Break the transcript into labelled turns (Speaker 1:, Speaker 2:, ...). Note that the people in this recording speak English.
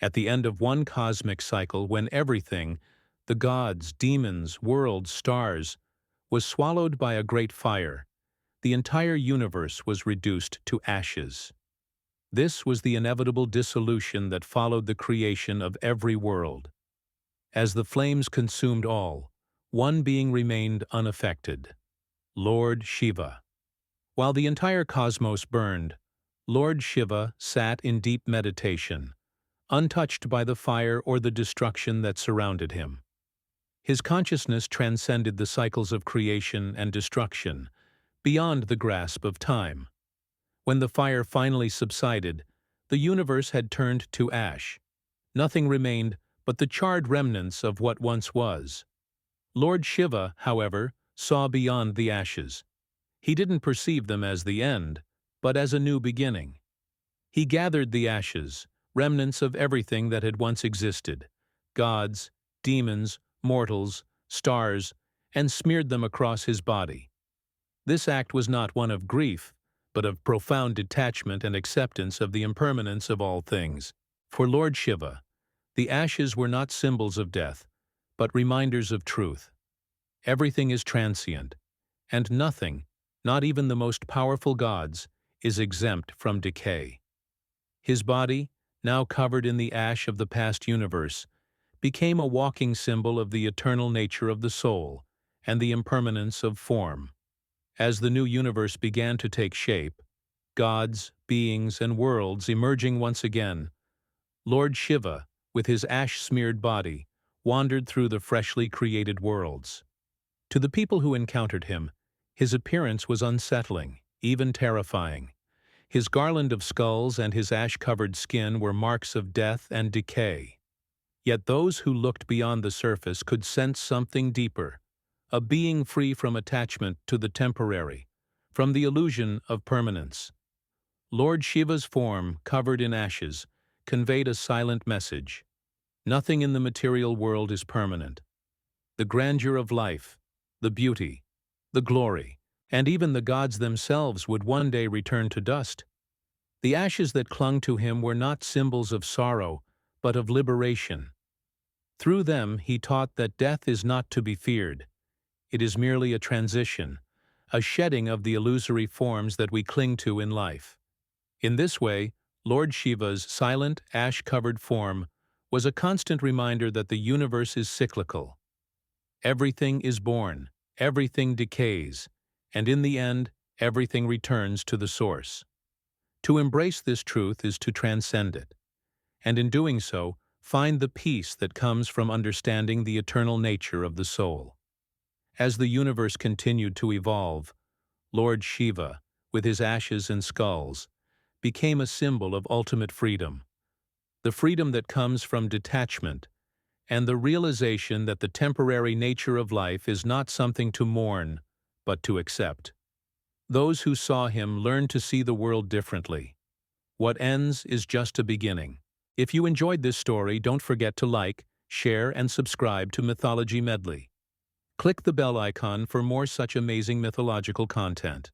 Speaker 1: At the end of one cosmic cycle, when everything, the gods, demons, worlds, stars, was swallowed by a great fire, the entire universe was reduced to ashes. This was the inevitable dissolution that followed the creation of every world. As the flames consumed all, one being remained unaffected: Lord Shiva. While the entire cosmos burned, Lord Shiva sat in deep meditation, untouched by the fire or the destruction that surrounded him. His consciousness transcended the cycles of creation and destruction, beyond the grasp of time. When the fire finally subsided, the universe had turned to ash. Nothing remained but the charred remnants of what once was. Lord Shiva, however, saw beyond the ashes. He didn't perceive them as the end, but as a new beginning. He gathered the ashes, remnants of everything that had once existed, gods, demons, mortals, stars, and smeared them across his body. This act was not one of grief, but of profound detachment and acceptance of the impermanence of all things. For Lord Shiva, the ashes were not symbols of death, but reminders of truth. Everything is transient, and nothing, not even the most powerful gods, is exempt from decay. His body, now covered in the ash of the past universe, became a walking symbol of the eternal nature of the soul and the impermanence of form. As the new universe began to take shape, gods, beings, and worlds emerging once again, Lord Shiva, with his ash-smeared body, wandered through the freshly created worlds. To the people who encountered him, his appearance was unsettling, even terrifying. His garland of skulls and his ash-covered skin were marks of death and decay. Yet those who looked beyond the surface could sense something deeper, a being free from attachment to the temporary, from the illusion of permanence. Lord Shiva's form, covered in ashes, conveyed a silent message. Nothing in the material world is permanent. The grandeur of life, the beauty, the glory, and even the gods themselves would one day return to dust. The ashes that clung to him were not symbols of sorrow, but of liberation. Through them he taught that death is not to be feared. It is merely a transition, a shedding of the illusory forms that we cling to in life. In this way, Lord Shiva's silent, ash-covered form was a constant reminder that the universe is cyclical. Everything is born, everything decays, and in the end, everything returns to the source. To embrace this truth is to transcend it, and in doing so, find the peace that comes from understanding the eternal nature of the soul. As the universe continued to evolve, Lord Shiva, with his ashes and skulls, became a symbol of ultimate freedom, the freedom that comes from detachment, and the realization that the temporary nature of life is not something to mourn, but to accept. Those who saw him learned to see the world differently. What ends is just a beginning. If you enjoyed this story, don't forget to like, share, and subscribe to Mythology Medley. Click the bell icon for more such amazing mythological content.